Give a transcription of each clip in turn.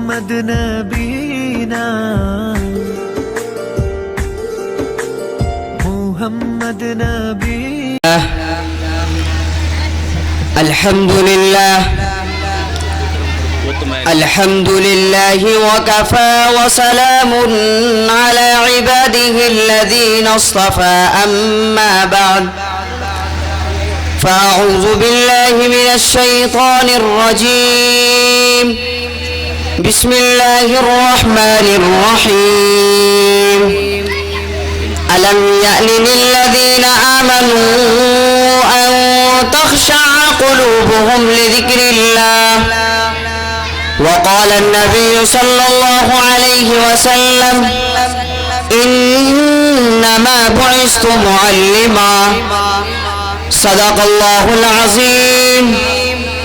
محمد نبینا محمد نبینا الحمد لله وكفى وسلام على عباده الذين اصطفى أما بعد فأعوذ بالله من الشيطان الرجيم بسم الله الرحمن الرحيم ألم يأن للذين آمنوا أن تخشع قلوبهم لذكر الله وقال النبي صلى الله عليه وسلم إنما بعثت معلما صدق الله العظيم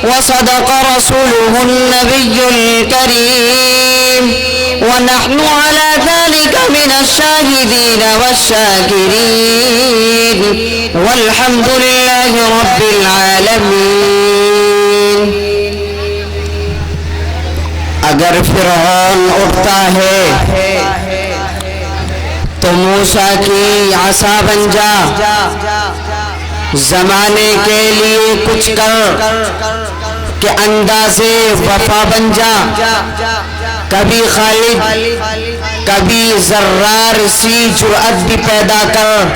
وصدق رسوله النبي الكريم ونحن على ذلك من الشاهدين والشاكرين والحمد لله رب العالمين اگر فرعون اٹھتا ہے تو موسیٰ کی عصا بن جا زمانے کے لیے کچھ کر کہ اندازے وفا بن جا کبھی خالد کبھی زرار سی جرأت بھی پیدا کر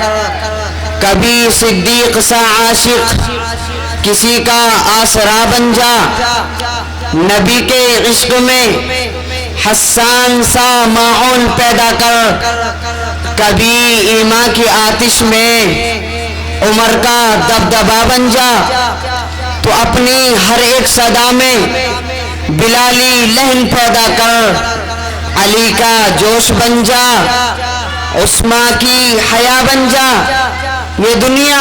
کبھی صدیق سا عاشق کسی کا آسرا بن جا نبی کے عشق میں حسان سا ماحول پیدا کر کبھی ایمان کی آتش میں عمر کا دبدبا بن جا تو اپنی ہر ایک صدا میں بلالی لہن پیدا کر علی کا جوش بن جا عثمان کی حیا بن جا یہ دنیا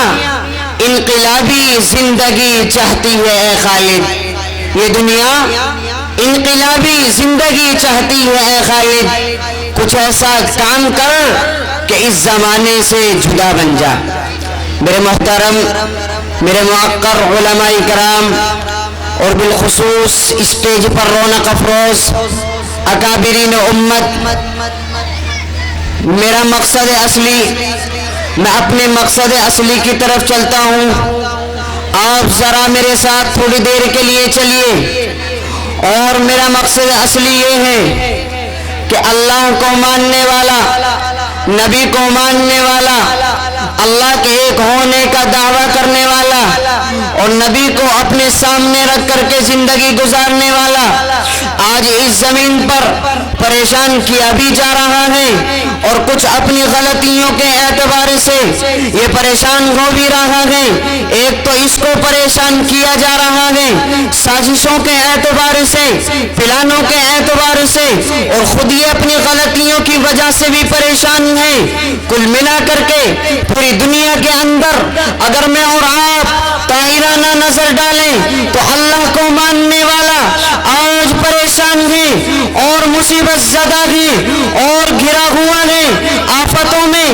انقلابی زندگی چاہتی ہے اے خالد یہ دنیا انقلابی زندگی چاہتی ہے اے خالد کچھ ایسا کام کر کہ اس زمانے سے جدا بن جا میرے محترم میرے موقر علماء کرام اور بالخصوص اسٹیج پر رونق افروز اکابرین امت میرا مقصد اصلی میں اپنے مقصد اصلی کی طرف چلتا ہوں آپ ذرا میرے ساتھ تھوڑی دیر کے لیے چلیے اور میرا مقصد اصلی یہ ہے کہ اللہ کو ماننے والا نبی کو ماننے والا اللہ کے ایک ہونے کا دعویٰ کرنے والا اور نبی کو اپنے سامنے رکھ کر کے زندگی گزارنے والا آج اس زمین پر پریشان کیا بھی جا رہا ہے اور کچھ اپنی غلطیوں کے اعتبار سے یہ پریشان ہو بھی رہا ہے ایک تو اس کو پریشان کیا جا رہا ہے سازشوں کے اعتبار سے پلانوں کے اعتبار سے اور خود یہ اپنی غلطیوں کی وجہ سے بھی پریشان ہے کل ملا کر کے پوری دنیا کے اندر اگر میں اور آپ طاہرانہ نظر ڈالیں تو اللہ کو ماننے والا آج پریشان ہے اور مصیبت زدہ ہے اور گھرا ہوا ہے آفتوں میں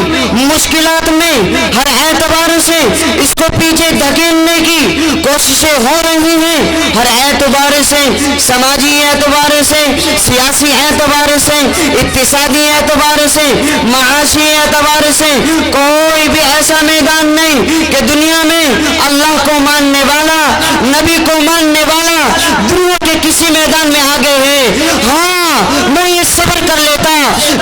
مشکلات میں ہر اعتبار سے اس کو پیچھے دھکیلنے کی کوششیں ہو رہی ہیں ہر اعتبار سے سماجی اعتبار سے سیاسی اعتبار سے اقتصادی اعتبار سے معاشی اعتبار سے کوئی بھی ایسا میدان نہیں کہ دنیا میں اللہ کو ماننے والا نبی کو ماننے والا دنیا کے کسی میدان میں آگے ہے ہاں میں یہ صبر کر لیتا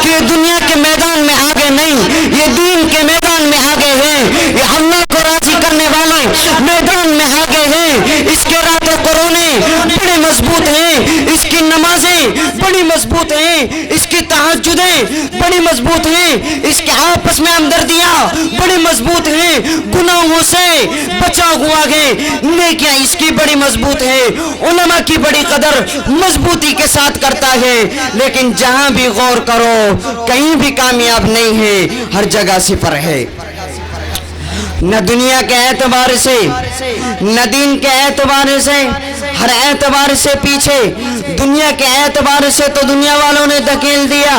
کہ یہ دنیا کے میدان میں آگے نہیں یہ دین کے میدان میں آگے ہے یہ اللہ کو راضی کرنے والے میدان میں آگے ہے اس کے راتوں قرونے بڑے مضبوط ہیں اس کی نمازیں بڑی مضبوط ہیں اس کی تہجدیں بڑی مضبوط ہیں اس کے آپس میں ہمدردیاں بڑی مضبوط ہیں گناہوں سے بچا ہوا ہے نیکیاں اس کی بڑی مضبوط ہے علماء کی بڑی قدر مضبوطی کے ساتھ کرتا ہے لیکن جہاں بھی غور کرو کہیں بھی کامیاب نہیں ہے ہر جگہ صفر ہے نہ دنیا کے اعتبار سے نہ دین کے اعتبار سے ہر اعتبار سے پیچھے، دنیا کے اعتبار سے تو دنیا والوں نے دھکیل دیا،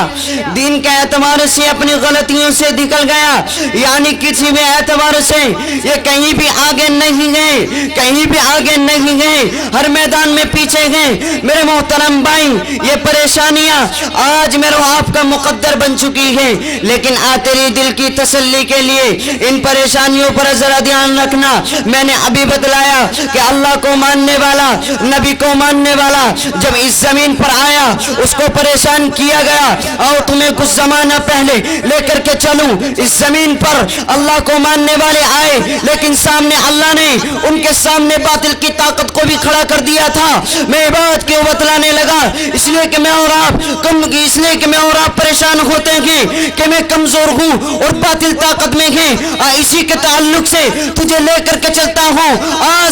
دین کے اعتبار سے اپنی غلطیوں سے نکل گیا، یعنی کسی بھی اعتبار سے یہ کہیں بھی آگے نہیں گئے، کہیں بھی آگے نہیں گئے، ہر میدان میں پیچھے گئے۔ میرے محترم بھائی، یہ پریشانیاں آج میرے آپ کا مقدر بن چکی ہیں، لیکن تیری دل کی تسلی کے لیے ان پریشانیوں پر ذرا دھیان رکھنا۔ میں نے ابھی بتلایا کہ اللہ کو ماننے والا، نبی کو ماننے والا جب اس زمین پر آیا اس کو پریشان کیا گیا، اور تمہیں کچھ زمانہ پہلے لے کر کے چلوں، اس زمین پر اللہ کو ماننے والے آئے، لیکن سامنے اللہ نے ان کے سامنے باطل کی طاقت کو بھی کھڑا کر دیا تھا۔ میں بات کیوں بتلانے لگا؟ اس لیے کہ میں اور آپ پریشان ہوتے ہیں کہ میں کمزور ہوں اور باطل طاقت میں ہیں، اسی کے تعلق سے تجھے لے کر کے چلتا ہوں۔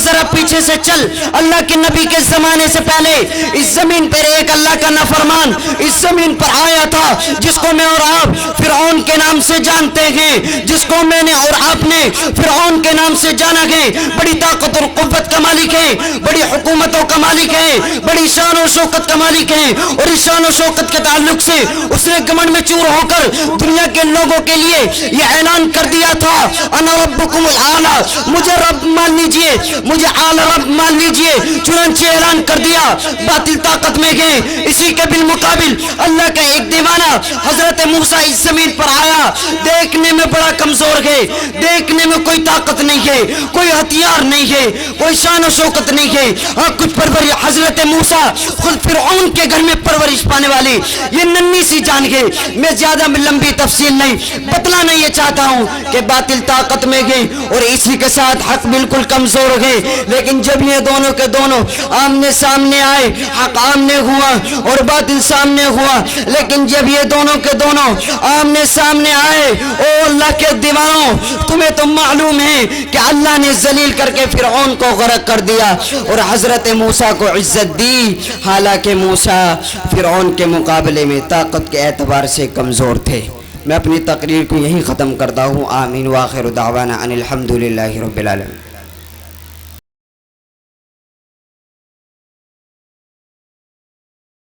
ذرا پیچھے سے چل۔ اللہ کے نبی کے زمانے سے پہلے اس زمین پر ایک اللہ کا نافرمان اس زمین پر آیا تھا، جس کو میں اور آپ فرعون کے نام سے جانتے ہیں، جس کو میں نے اور آپ نے فرعون کے نام سے جانا ہے۔ بڑی طاقت اور قوت کا مالک ہے، بڑی حکومتوں کا مالک ہے، بڑی شان و شوکت کا مالک ہے، اور اس شان و شوکت کے تعلق سے اس نے گمنڈ میں چور ہو کر دنیا کے لوگوں کے لیے یہ اعلان کر دیا تھا، انا ربکم الاعلی، مجھے رب مان لیجئے، مجھے اعلی رب مان لیجئے۔ چنانچہ اعلان کر دیا، باطل طاقت میں گئے۔ اسی کے بالمقابل اللہ کا ایک دیوانہ حضرت موسیٰ اس زمین پر آیا، دیکھنے میں بڑا کمزور ہے، دیکھنے میں کوئی طاقت نہیں ہے، کوئی ہتھیار نہیں ہے، کوئی شان و شوکت نہیں ہے، ہاں کچھ پرورش۔ حضرت موسیٰ خود فرعون کے گھر میں پرورش پانے والی یہ ننھی سی جان ہے۔ میں زیادہ لمبی تفصیل نہیں بتلانا یہ چاہتا ہوں کہ باطل طاقت میں گئی اور اسی کے ساتھ حق بالکل کمزور ہو گئے، لیکن جب یہ دونوں کے دونوں آمنے سامنے آئے، حق آمنے ہوا اور باطل سامنے ہوا، لیکن جب یہ دونوں کے دونوں آمنے سامنے آئے، او اللہ کے دیوانوں، تمہیں تو معلوم ہے کہ اللہ نے ذلیل کر کے فرعون کو غرق کر دیا اور حضرت موسیٰ کو عزت دی، حالانکہ موسیٰ فرعون کے مقابلے میں طاقت کے اعتبار سے کمزور تھے۔ میں اپنی تقریر کو یہیں ختم کرتا ہوں۔ آمین، وآخر دعوانا ان الحمدللہ رب العالمین۔